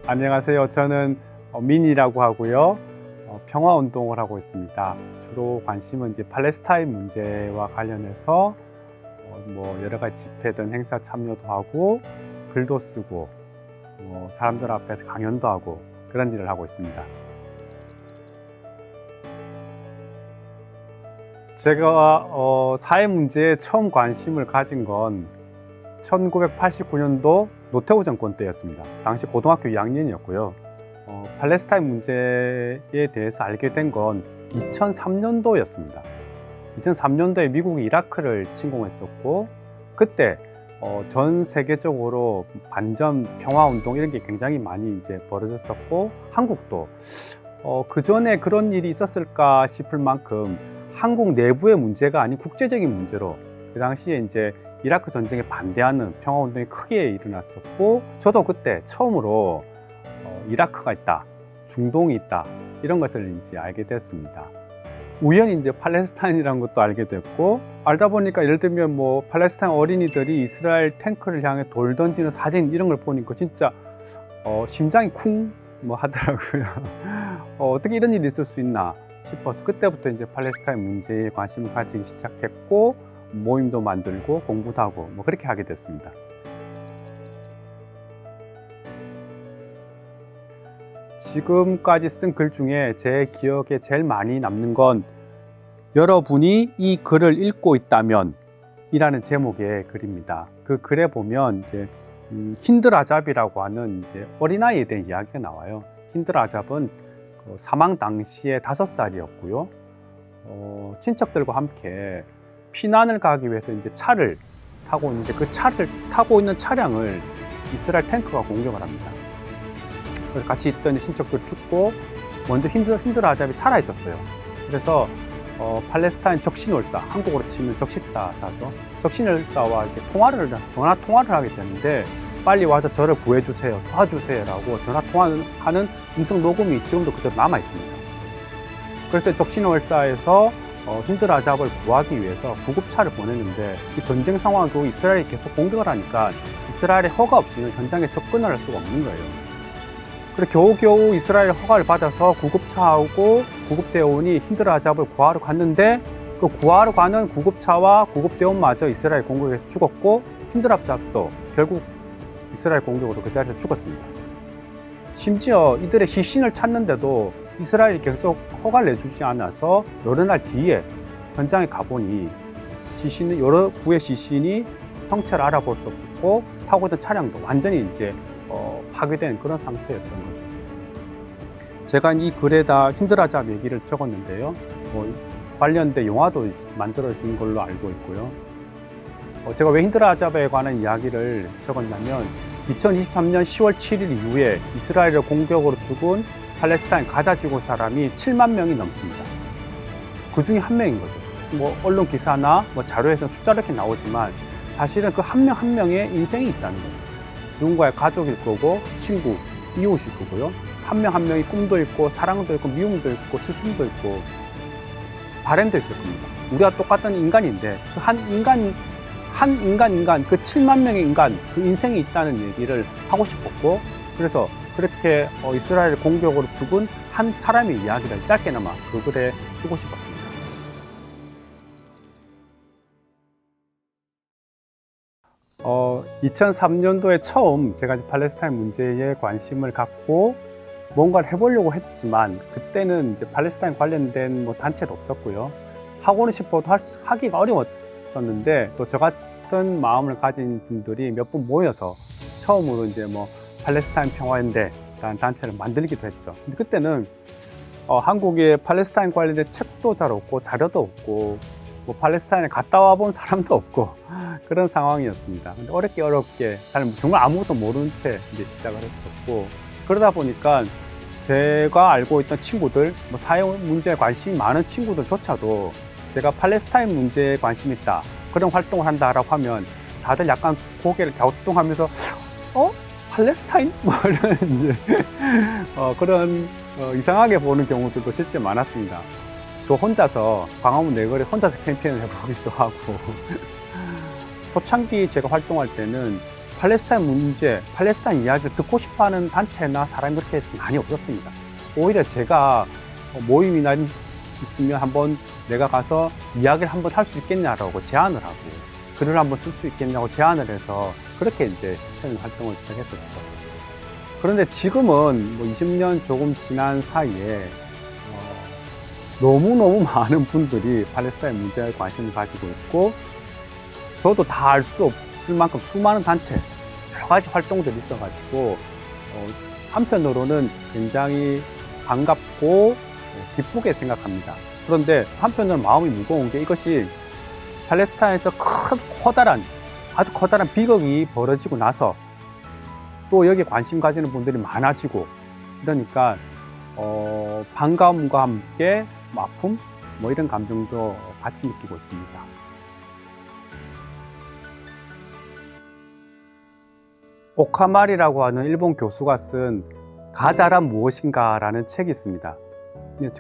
안녕하세요. 저는 민이라고 하고요. 평화운동을 하고 있습니다. 주로 관심은 이제 팔레스타인 문제와 관련해서 여러 가지 집회든 행사 참여도 하고 글도 쓰고 사람들 앞에서 강연도 하고 그런 일을 하고 있습니다. 제가 사회 문제에 처음 관심을 가진 건 1989년도 노태우 정권 때였습니다. 당시 고등학교 2학년이었고요. 팔레스타인 문제에 대해서 알게 된 건 2003년도였습니다. 2003년도에 미국이 이라크를 침공했었고, 그때 전 세계적으로 반전 평화운동 이런 게 굉장히 많이 이제 벌어졌었고, 한국도 그 전에 그런 일이 있었을까 싶을 만큼 한국 내부의 문제가 아닌 국제적인 문제로 그 당시에 이제 이라크 전쟁에 반대하는 평화운동이 크게 일어났었고, 저도 그때 처음으로 이라크가 있다, 중동이 있다 이런 것을 이제 알게 됐습니다. 우연히 이제 팔레스타인이라는 것도 알게 됐고, 알다 보니까 예를 들면 팔레스타인 어린이들이 이스라엘 탱크를 향해 돌 던지는 사진 이런 걸 보니까 진짜 심장이 쿵 하더라고요. 어떻게 이런 일이 있을 수 있나 싶어서 그때부터 이제 팔레스타인 문제에 관심을 가지기 시작했고, 모임도 만들고 공부도 하고 그렇게 하게 됐습니다. 지금까지 쓴 글 중에 제 기억에 제일 많이 남는 건 여러분이 이 글을 읽고 있다면 이라는 제목의 글입니다. 그 글에 보면 이제 힌드 라잡이라고 하는 이제 어린아이에 대한 이야기가 나와요. 힌드 라잡은 사망 당시에 5살이었고요. 친척들과 함께 피난을 가기 위해서 이제 차를 타고 있는데, 그 차를 타고 있는 차량을 이스라엘 탱크가 공격을 합니다. 그래서 같이 있던 친척들 죽고, 먼저 힌드 라잡이 살아 있었어요. 그래서 팔레스타인 적신월사, 한국으로 치면 적십사사죠. 적신월사와 이렇게 전화 통화를 하게 되는데, 빨리 와서 저를 구해주세요, 도와주세요라고 전화 통화하는 음성 녹음이 지금도 그대로 남아 있습니다. 그래서 적신월사에서 힌드 라잡을 구하기 위해서 구급차를 보냈는데, 이 전쟁 상황도 이스라엘이 계속 공격을 하니까 이스라엘의 허가 없이는 현장에 접근을 할 수가 없는 거예요. 그래서 겨우겨우 이스라엘 허가를 받아서 구급차하고 구급대원이 힌드 라잡을 구하러 갔는데, 그 구하러 가는 구급차와 구급대원마저 이스라엘 공격에서 죽었고, 힌드 라잡도 결국 이스라엘 공격으로 그 자리에서 죽었습니다. 심지어 이들의 시신을 찾는데도 이스라엘이 계속 허가를 내주지 않아서 여러 날 뒤에 현장에 가보니 여러 구의 시신이 형체를 알아볼 수 없었고, 타고 있던 차량도 완전히 이제 파괴된 그런 상태였던 거죠. 제가 이 글에다 힌드 라잡 얘기를 적었는데요. 관련된 영화도 만들어진 걸로 알고 있고요. 제가 왜 힌드 라잡에 관한 이야기를 적었냐면, 2023년 10월 7일 이후에 이스라엘의 공격으로 죽은 팔레스타인 가자 지구 사람이 7만 명이 넘습니다. 그 중에 한 명인 거죠. 언론 기사나 자료에서 숫자 이렇게 나오지만, 사실은 그 한 명 한 명의 인생이 있다는 거죠. 누군가의 가족일 거고, 친구, 이웃일 거고요. 한 명 한 명이 꿈도 있고, 사랑도 있고, 미움도 있고, 슬픔도 있고, 바램도 있을 겁니다. 우리가 똑같은 인간인데, 그 한 인간, 그 7만 명의 인간, 그 인생이 있다는 얘기를 하고 싶었고, 그래서 그렇게 이스라엘 공격으로 죽은 한 사람의 이야기를 짧게나마 그 글에 쓰고 싶었습니다. 어, 2003년도에 처음 제가 팔레스타인 문제에 관심을 갖고 뭔가를 해보려고 했지만, 그때는 이제 팔레스타인 관련된 단체도 없었고요. 하고는 싶어도 하기가 어려웠었는데, 또 저 같은 마음을 가진 분들이 몇 분 모여서 처음으로 이제 팔레스타인 평화연대라는 단체를 만들기도 했죠. 근데 그때는 한국에 팔레스타인 관련된 책도 잘 없고 자료도 없고 팔레스타인에 갔다 와본 사람도 없고 그런 상황이었습니다. 근데 어렵게 정말 아무것도 모르는 채 이제 시작을 했었고, 그러다 보니까 제가 알고 있던 친구들, 사회 문제에 관심이 많은 친구들조차도 제가 팔레스타인 문제에 관심 있다, 그런 활동을 한다라고 하면 다들 약간 고개를 갸우뚱하면서 팔레스타인? 이런 그런 이상하게 보는 경우들도 실제 많았습니다. 저 혼자서 광화문 내거리 혼자서 캠페인을 해보기도 하고 초창기 제가 활동할 때는 팔레스타인 문제, 팔레스타인 이야기를 듣고 싶어하는 단체나 사람이 그렇게 많이 없었습니다. 오히려 제가 모임이나 있으면 한번 내가 가서 이야기를 한번 할 수 있겠냐라고 제안을 하고 글을 한번 쓸 수 있겠냐고 제안을 해서 그렇게 이제 처음 활동을 시작했었죠. 그런데 지금은 뭐 20년 조금 지난 사이에 너무너무 많은 분들이 팔레스타인 문제에 관심을 가지고 있고 저도 다 알 수 없을 만큼 수많은 단체, 여러 가지 활동들이 있어가지고 한편으로는 굉장히 반갑고 기쁘게 생각합니다. 그런데 한편으로는 마음이 무거운 게 이것이 팔레스타인에서 아주 커다란 비극이 벌어지고 나서 또 여기에 관심 가지는 분들이 많아지고 그러니까 반가움과 함께 아픔 뭐 이런 감정도 같이 느끼고 있습니다. 오카마리라고 하는 일본 교수가 쓴 가자란 무엇인가 라는 책이 있습니다.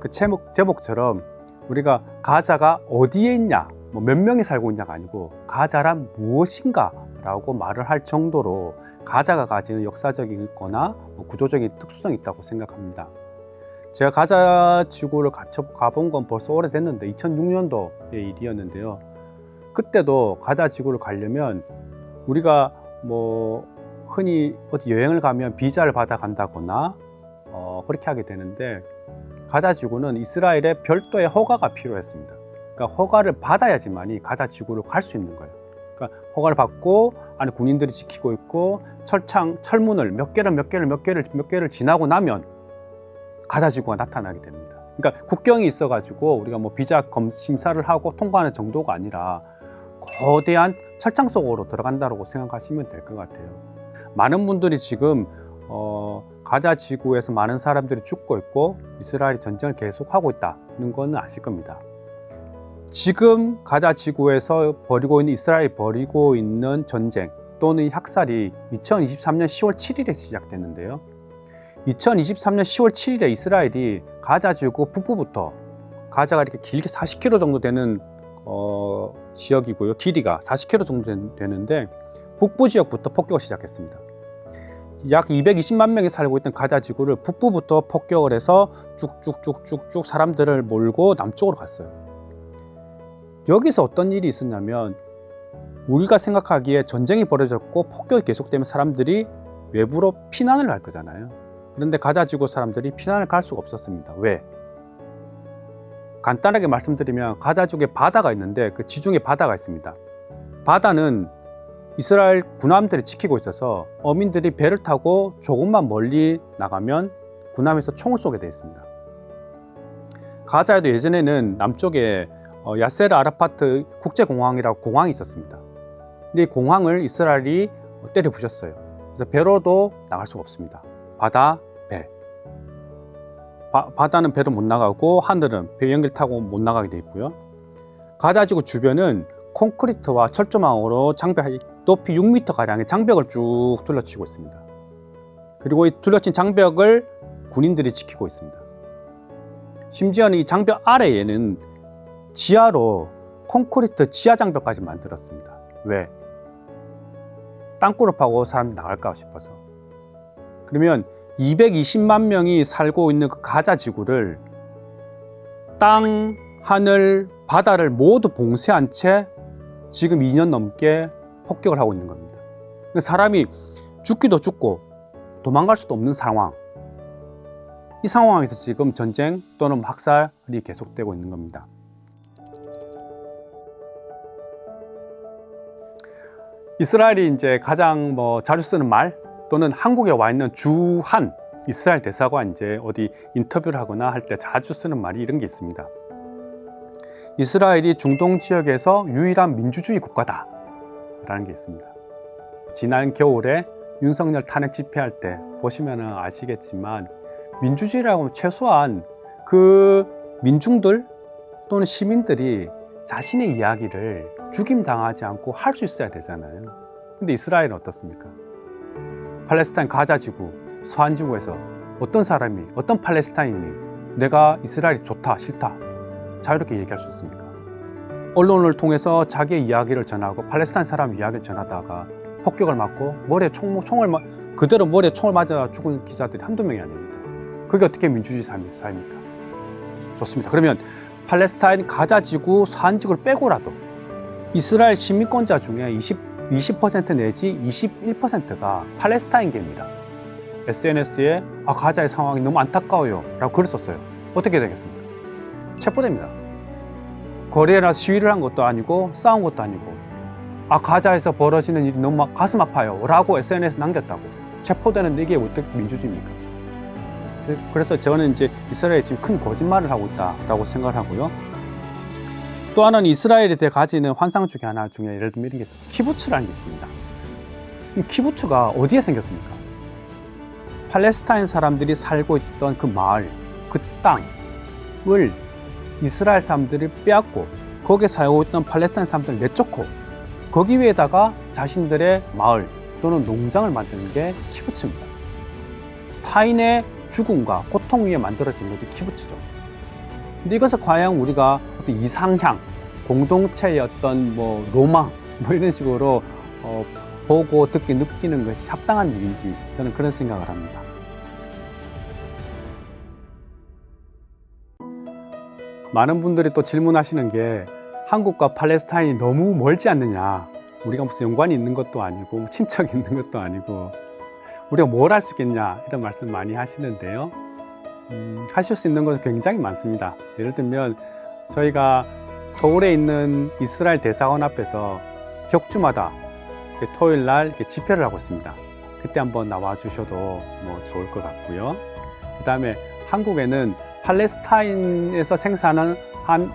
그 제목처럼 우리가 가자가 어디에 있냐, 뭐 몇 명이 살고 있냐가 아니고 가자란 무엇인가 라고 말을 할 정도로 가자가 가지는 역사적인 거나 구조적인 특수성이 있다고 생각합니다. 제가 가자 지구를 가본 건 벌써 오래됐는데 2006년도의 일이었는데요. 그때도 가자 지구를 가려면 우리가 뭐 흔히 어디 여행을 가면 비자를 받아 간다거나 그렇게 하게 되는데 가자 지구는 이스라엘의 별도의 허가가 필요했습니다. 그러니까 허가를 받아야지만이 가자 지구를 갈 수 있는 거예요. 그러니까 허가를 받고 안에 군인들이 지키고 있고 철문을 몇 개를 지나고 나면 가자 지구가 나타나게 됩니다. 그러니까 국경이 있어가지고 우리가 뭐 비자 심사를 하고 통과하는 정도가 아니라 거대한 철창 속으로 들어간다고 생각하시면 될 것 같아요. 많은 분들이 지금 가자 지구에서 많은 사람들이 죽고 있고 이스라엘이 전쟁을 계속하고 있다는 건 아실 겁니다. 지금 가자 지구에서 이스라엘이 벌이고 있는 전쟁 또는 학살이 2023년 10월 7일에 시작됐는데요. 2023년 10월 7일에 이스라엘이 가자 지구 북부부터 가자가 이렇게 길게 40km 정도 되는 지역이고요. 길이가 40km 정도 되는데 북부 지역부터 폭격을 시작했습니다. 약 220만 명이 살고 있던 가자 지구를 북부부터 폭격을 해서 쭉쭉쭉쭉쭉 사람들을 몰고 남쪽으로 갔어요. 여기서 어떤 일이 있었냐면 우리가 생각하기에 전쟁이 벌어졌고 폭격이 계속되면 사람들이 외부로 피난을 갈 거잖아요. 그런데 가자 지구 사람들이 피난을 갈 수가 없었습니다. 왜? 간단하게 말씀드리면 가자 지구에 바다가 있는데 그 지중해 바다가 있습니다. 바다는 이스라엘 군함들이 지키고 있어서 어민들이 배를 타고 조금만 멀리 나가면 군함에서 총을 쏘게 되어 있습니다. 가자에도 예전에는 남쪽에 야세르 아라파트 국제공항이라고 공항이 있었습니다. 근데 이 공항을 이스라엘이 때려 부셨어요. 그래서 배로도 나갈 수가 없습니다. 바다, 배. 바다는 배로 못 나가고 하늘은 배 연길 타고 못 나가게 되어 있고요. 가자지구 주변은 콘크리트와 철조망으로 높이 6m가량의 장벽을 쭉 둘러치고 있습니다. 그리고 이 둘러친 장벽을 군인들이 지키고 있습니다. 심지어는 이 장벽 아래에는 지하로 콘크리트 지하 장벽까지 만들었습니다. 왜? 땅굴을 파고 사람들이 나갈까 싶어서. 그러면 220만 명이 살고 있는 그 가자 지구를 땅, 하늘, 바다를 모두 봉쇄한 채 지금 2년 넘게 폭격을 하고 있는 겁니다. 사람이 죽기도 죽고 도망갈 수도 없는 상황. 이 상황에서 지금 전쟁 또는 학살이 계속되고 있는 겁니다. 이스라엘이 이제 가장 자주 쓰는 말 또는 한국에 와 있는 주한 이스라엘 대사가 이제 어디 인터뷰를 하거나 할 때 자주 쓰는 말이 이런 게 있습니다. 이스라엘이 중동 지역에서 유일한 민주주의 국가다 라는 게 있습니다. 지난 겨울에 윤석열 탄핵 집회할 때 보시면 아시겠지만 민주주의라고 하면 최소한 그 민중들 또는 시민들이 자신의 이야기를 죽임당하지 않고 할 수 있어야 되잖아요. 근데 이스라엘은 어떻습니까? 팔레스타인 가자 지구, 서한 지구에서 어떤 팔레스타인이 내가 이스라엘이 좋다, 싫다 자유롭게 얘기할 수 있습니까? 언론을 통해서 자기의 이야기를 전하고 팔레스타인 사람 이야기를 전하다가 폭격을 맞고 머리에 그대로 머리에 총을 맞아 죽은 기자들이 한두 명이 아닙니다. 그게 어떻게 민주주의 사회입니까? 좋습니다. 그러면 팔레스타인 가자 지구 사한지구를 빼고라도 이스라엘 시민권자 중에 20% 내지 21%가 팔레스타인계입니다. SNS에 가자의 상황이 너무 안타까워요 라고 글을 썼어요. 어떻게 되겠습니까? 체포됩니다. 거리에 나서 시위를 한 것도 아니고 싸운 것도 아니고 가자에서 벌어지는 일이 너무 가슴 아파요 라고 SNS에 남겼다고 체포되는 이게 어떻게 민주주의입니까? 그래서 저는 이제 이스라엘이 지금 큰 거짓말을 하고 있다라고 생각을 하고요. 또 하나는 이스라엘에 대해 가지는 환상 중에 하나 중에 예를 들면 이런 게 키부츠라는 게 있습니다. 키부츠가 어디에 생겼습니까? 팔레스타인 사람들이 살고 있던 그 마을, 그 땅을 이스라엘 사람들이 빼앗고 거기에 살고 있던 팔레스타인 사람들을 내쫓고 거기 위에다가 자신들의 마을 또는 농장을 만드는 게 키부츠입니다. 타인의 죽음과 고통 위에 만들어진 것이 키부츠죠. 근데 이것을 과연 우리가 어떤 이상향, 공동체의 어떤 로망 이런 식으로 보고 듣기 느끼는 것이 합당한 일인지 저는 그런 생각을 합니다. 많은 분들이 또 질문하시는 게 한국과 팔레스타인이 너무 멀지 않느냐, 우리가 무슨 연관이 있는 것도 아니고 친척이 있는 것도 아니고 우리가 뭘 할 수 있겠냐 이런 말씀 많이 하시는데요. 하실 수 있는 것은 굉장히 많습니다. 예를 들면 저희가 서울에 있는 이스라엘 대사관 앞에서 격주마다 토요일 날 집회를 하고 있습니다. 그때 한번 나와 주셔도 좋을 것 같고요. 그 다음에 한국에는 팔레스타인에서 생산한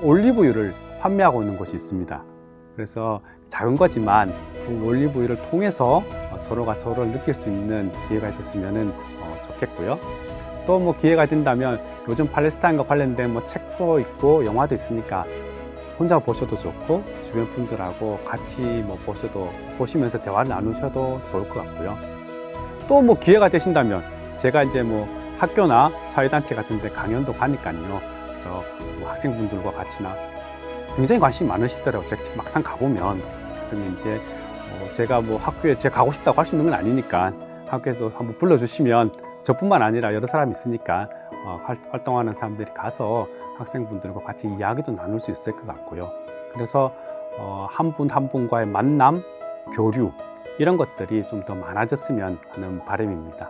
올리브유를 판매하고 있는 곳이 있습니다. 그래서 작은 거지만 그 올리브유를 통해서 서로가 서로를 느낄 수 있는 기회가 있었으면 좋겠고요. 또 기회가 된다면 요즘 팔레스타인과 관련된 책도 있고 영화도 있으니까 혼자 보셔도 좋고 주변 분들하고 같이 보시면서 대화를 나누셔도 좋을 것 같고요. 또 기회가 되신다면 제가 이제 학교나 사회단체 같은 데 강연도 가니까요. 그래서 학생분들과 같이나 굉장히 관심이 많으시더라고요. 제가 막상 가보면. 그러면 이제 제가 학교에 제가 가고 싶다고 할 수 있는 건 아니니까 학교에서 한번 불러주시면 저뿐만 아니라 여러 사람이 있으니까 활동하는 사람들이 가서 학생분들과 같이 이야기도 나눌 수 있을 것 같고요. 그래서 한 분 한 분과의 만남, 교류 이런 것들이 좀 더 많아졌으면 하는 바람입니다.